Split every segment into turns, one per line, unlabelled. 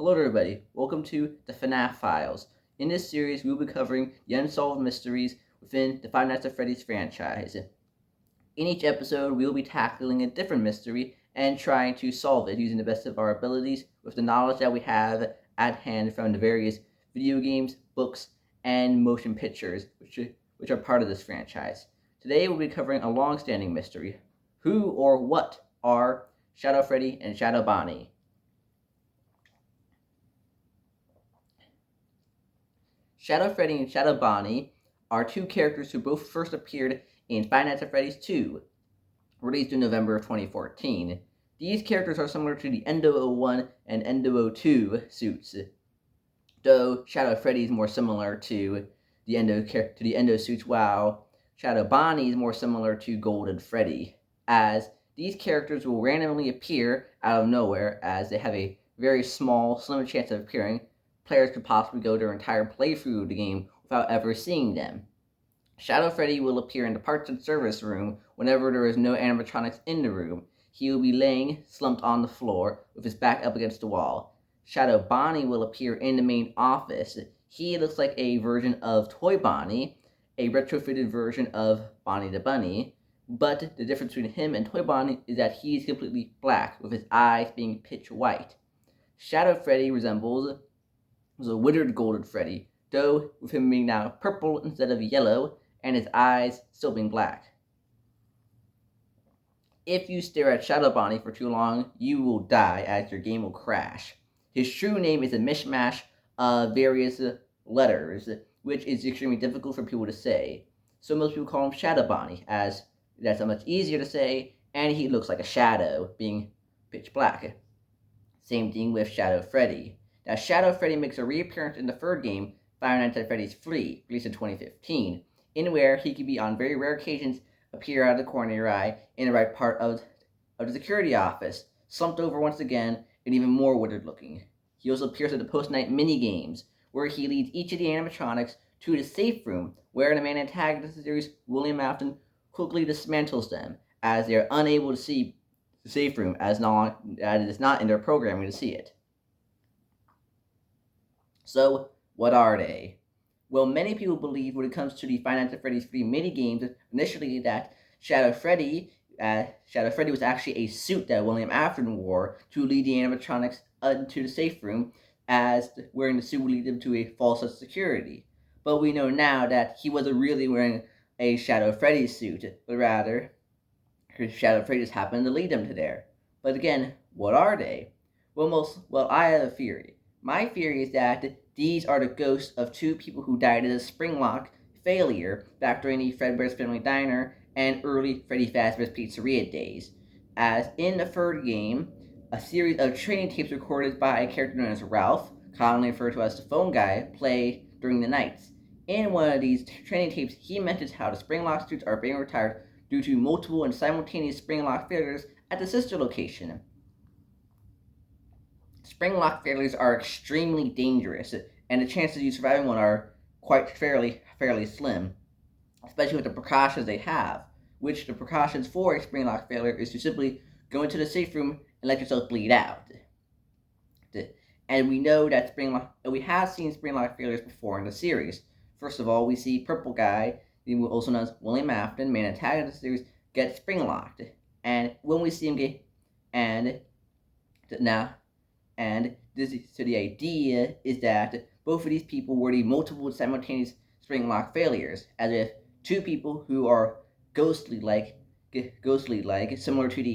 Hello everybody, welcome to the FNAF Files. In this series, we will be covering the unsolved mysteries within the Five Nights at Freddy's franchise. In each episode, we will be tackling a different mystery and trying to solve it using the best of our abilities with the knowledge that we have at hand from the various video games, books, and motion pictures which are part of this franchise. Today, we'll be covering a long-standing mystery. Who or what are Shadow Freddy and Shadow Bonnie? Shadow Freddy and Shadow Bonnie are two characters who both first appeared in Five Nights at Freddy's 2, released in November of 2014. These characters are similar to the Endo 01 and Endo 02 suits, though Shadow Freddy is more similar to the Endo suits, while Shadow Bonnie is more similar to Golden Freddy, as these characters will randomly appear out of nowhere, as they have a very small, slim chance of appearing. Players could possibly go their entire playthrough of the game without ever seeing them. Shadow Freddy will appear in the parts and service room whenever there is no animatronics in the room. He will be laying slumped on the floor with his back up against the wall. Shadow Bonnie will appear in the main office. He looks like a version of Toy Bonnie, a retrofitted version of Bonnie the Bunny, but the difference between him and Toy Bonnie is that he is completely black, with his eyes being pitch white. Shadow Freddy resembles a withered Golden Freddy, though with him being now purple instead of yellow, and his eyes still being black. If you stare at Shadow Bonnie for too long, you will die, as your game will crash. His true name is a mishmash of various letters, which is extremely difficult for people to say. So most people call him Shadow Bonnie, as that's much easier to say, and he looks like a shadow, being pitch black. Same thing with Shadow Freddy. Now, Shadow Freddy makes a reappearance in the third game, Five Nights at Freddy's 3, released in 2015, in where he can be, on very rare occasions, appear out of the corner of your eye in the right part of the security office, slumped over once again, and even more withered looking. He also appears at the post-night mini-games, where he leads each of the animatronics to the safe room, where the main antagonist of the series, William Afton, quickly dismantles them, as they are unable to see the safe room as long as it is not in their programming to see it. So, what are they? Well, many people believe when it comes to the Five Nights at Freddy's 3 minigames, initially that Shadow Freddy was actually a suit that William Afton wore to lead the animatronics into the safe room, as wearing the suit would lead them to a false sense of security. But we know now that he wasn't really wearing a Shadow Freddy suit, but rather Shadow Freddy just happened to lead them to there. But again, what are they? Well, I have a theory. My theory is that these are the ghosts of two people who died in a Springlock failure back during the Fredbear's Family Diner and early Freddy Fazbear's Pizzeria days. As in the third game, a series of training tapes recorded by a character known as Ralph, commonly referred to as the phone guy, play during the nights. In one of these training tapes, he mentions how the Springlock suits are being retired due to multiple and simultaneous Springlock failures at the sister location. Springlock failures are extremely dangerous, and the chances of you surviving one are quite fairly slim, especially with the precautions they have, which the precautions for a Springlock failure is to simply go into the safe room and let yourself bleed out. And we know that we have seen Springlock failures before in the series. First of all, we see Purple Guy, also known as William Afton, main antagonist of the series, get spring-locked. And when we see him get, so the idea is that both of these people were the multiple simultaneous spring-lock failures, as if two people who are ghostly-like, similar to the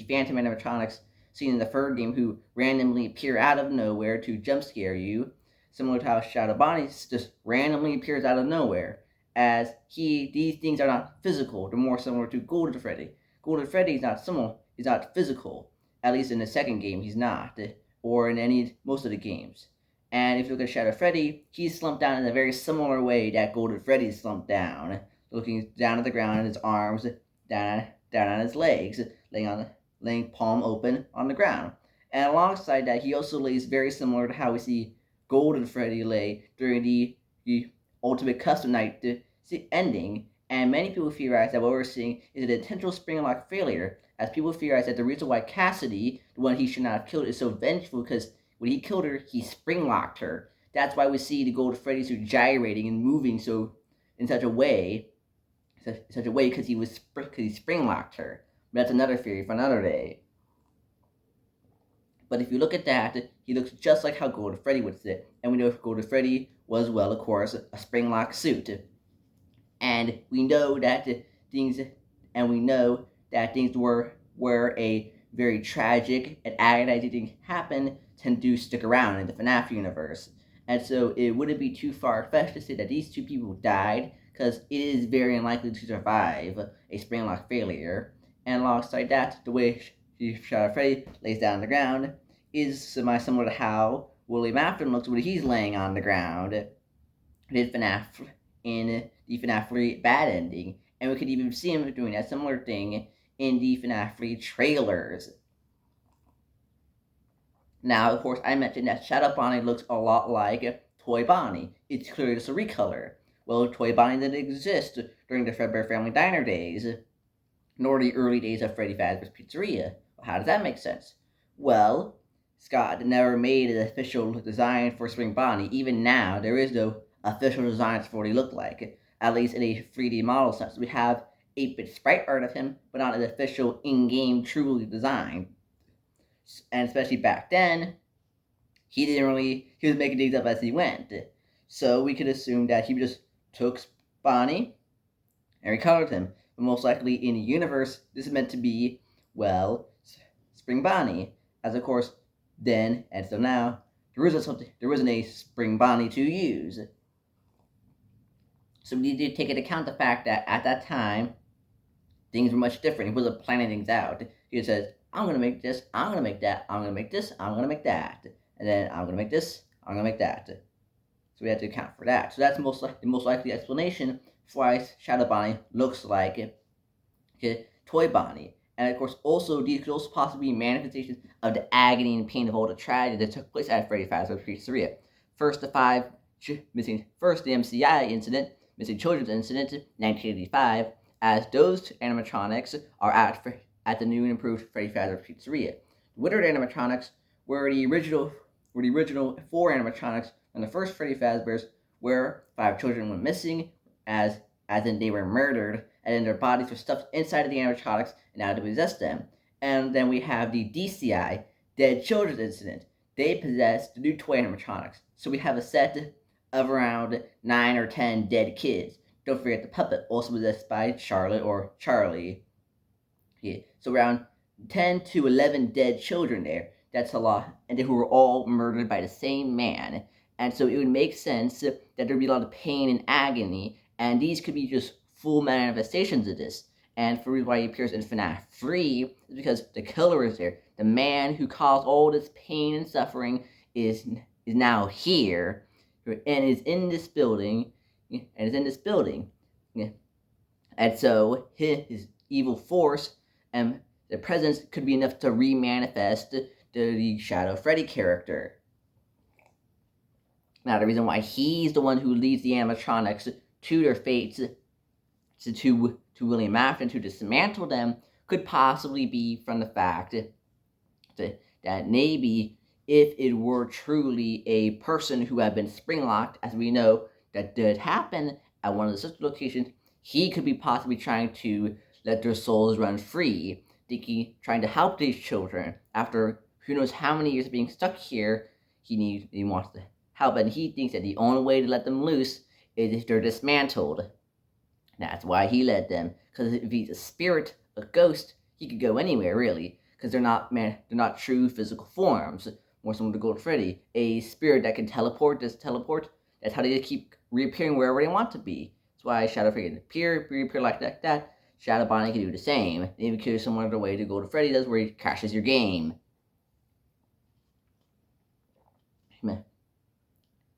phantom animatronics seen in the third game, who randomly appear out of nowhere to jump scare you, similar to how Shadow Bonnie just randomly appears out of nowhere, as these things are not physical. They're more similar to Golden Freddy. Golden Freddy is not physical. At least in the second game, he's not, or in most of the games. And if you look at Shadow Freddy, he's slumped down in a very similar way that Golden Freddy is slumped down, looking down at the ground, and his arms down on his legs, laying palm open on the ground. And alongside that, he also lays very similar to how we see Golden Freddy lay during the Ultimate Custom Night ending. And many people theorize that what we're seeing is an intentional Springlock failure, as people theorize that the reason why Cassidy, the one he should not have killed, is so vengeful because when he killed her, he spring locked her. That's why we see the Golden Freddy suit gyrating and moving in such a way because he spring locked her. But that's another theory for another day. But if you look at that, he looks just like how Golden Freddy would sit, and we know Golden Freddy was, well, of course, a spring lock suit. And we know that things where a very tragic and agonizing thing happened tend to stick around in the FNAF universe. And so it wouldn't be too far-fetched to say that these two people died, because it is very unlikely to survive a spring lock failure. And alongside that, the way Shadow Freddy lays down on the ground is semi-similar to how William Afton looks when he's laying on the ground in the FNAF 3 bad ending. And we could even see him doing that similar thing in the FNAF 3 trailers. Now, of course, I mentioned that Shadow Bonnie looks a lot like Toy Bonnie. It's clearly just a recolor. Well, Toy Bonnie didn't exist during the Fredbear Family Diner days, nor the early days of Freddy Fazbear's Pizzeria. Well, how does that make sense? Well, Scott never made an official design for Spring Bonnie. Even now, there is no official designs for what he looked like, at least in a 3D model sense. We have 8-bit sprite art of him, but not an official in-game truly design. And especially back then, he was making things up as he went. So we could assume that he just took Bonnie and recolored him. But most likely in the universe, this is meant to be, well, Spring Bonnie. As of course, then, and so now, there wasn't a Spring Bonnie to use. So we need to take into account the fact that at that time, things were much different. He wasn't planning things out. He just says, I'm going to make this, I'm going to make that, I'm going to make this, I'm going to make that. And then I'm going to make this, I'm going to make that. So we have to account for that. So that's the most likely explanation for why Shadow Bonnie looks like Toy Bonnie. And of course, these could also possibly be manifestations of the agony and pain of all the tragedy that took place at Freddy Fazbear's Pizzeria. First, the MCI incident, missing children's incident, 1985, as those animatronics are at the new and improved Freddy Fazbear's Pizzeria. The Withered animatronics were the original 4 animatronics from the first Freddy Fazbear's, where 5 children went missing, as in they were murdered, and then their bodies were stuffed inside of the animatronics and now to possess them. And then we have the DCI, Dead Children's Incident. They possess the new toy animatronics. So we have a set of around 9 or 10 dead kids. Don't forget the puppet, also possessed by Charlotte or Charlie. Yeah. So around 10 to 11 dead children there. That's a lot. And who were all murdered by the same man. And so it would make sense that there'd be a lot of pain and agony, and these could be just full manifestations of this. And for why he appears in FNAF 3 is because the killer is there. The man who caused all this pain and suffering is now here, and is in this building, And so his evil force and the presence could be enough to re-manifest the Shadow Freddy character. Now, the reason why he's the one who leads the animatronics to their fates, to William Afton, to dismantle them, could possibly be from the fact that maybe if it were truly a person who had been spring-locked, as we know that did happen at one of the sister locations, he could be possibly trying to let their souls run free, trying to help these children. After who knows how many years of being stuck here, he wants to help, and he thinks that the only way to let them loose is if they're dismantled. That's why he led them, because if he's a spirit, a ghost, he could go anywhere, really, because they're not true physical forms. More similar to Golden Freddy, a spirit that can teleport. That's how they just keep reappearing wherever they want to be. That's why Shadow Freddy can reappear like that. Shadow Bonnie can do the same. Even curious similar to the way to Golden Freddy does, where he crashes your game.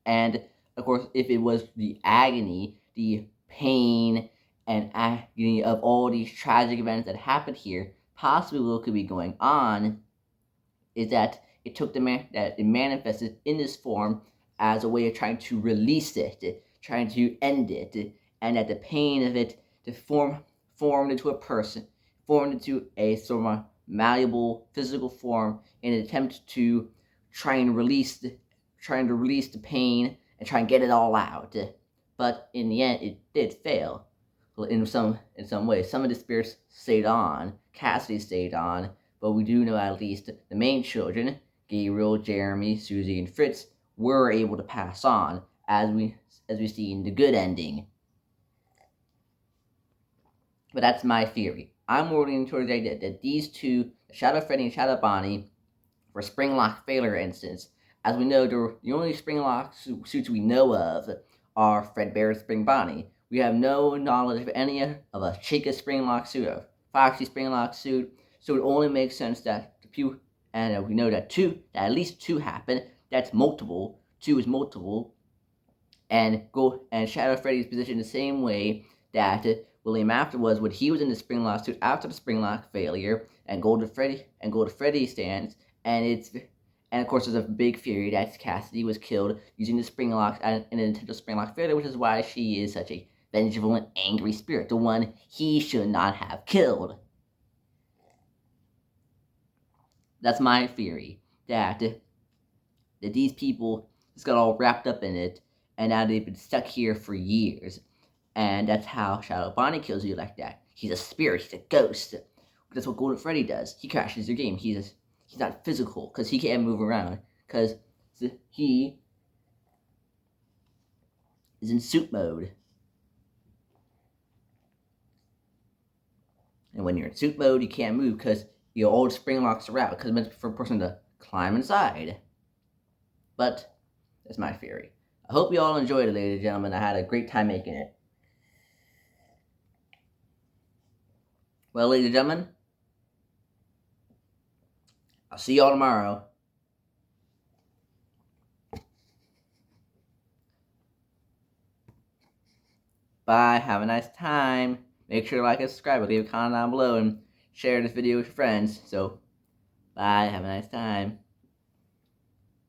And of course, if it was the agony, the pain and agony of all these tragic events that happened here, possibly what could be going on is that it took that it manifested in this form as a way of trying to release it, trying to end it, and that the pain of it to formed into a person, formed into a sort of malleable physical form in an attempt to try and release the pain and try and get it all out. But in the end, it did fail. In some ways, some of the spirits stayed on. Cassidy stayed on, but we do know at least the main children, Gabriel, Jeremy, Susie, and Fritz, were able to pass on, as we see in the good ending. But that's my theory. I'm more leaning towards the idea that these two, Shadow Freddy and Shadow Bonnie, were Springlock failure instance. As we know, the only Springlock suits we know of are Fredbear and Spring Bonnie. We have no knowledge of any of a Chica Springlock suit, a Foxy Springlock suit, so it only makes sense that and we know that at least two happen. That's multiple. Two is multiple, and Shadow Freddy's positioned the same way that William After was when he was in the Springlock suit after the Springlock failure, and Golden Freddy stands, and of course there's a big theory that Cassidy was killed using the Springlock in a Nintendo Springlock failure, which is why she is such a vengeful and angry spirit, the one he should not have killed. That's my theory, that these people just got all wrapped up in it, and now they've been stuck here for years. And that's how Shadow Bonnie kills you like that. He's a spirit, he's a ghost. That's what Golden Freddy does. He crashes your game. He's not physical, because he can't move around, because he is in suit mode. And when you're in suit mode, you can't move, because your old spring locks are out, because it's meant for a person to climb inside. But that's my theory. I hope you all enjoyed it, ladies and gentlemen. I had a great time making it. Well, ladies and gentlemen, I'll see y'all tomorrow. Bye. Have a nice time. Make sure to like and subscribe. Leave a comment down below and share this video with your friends. So, bye. Have a nice time.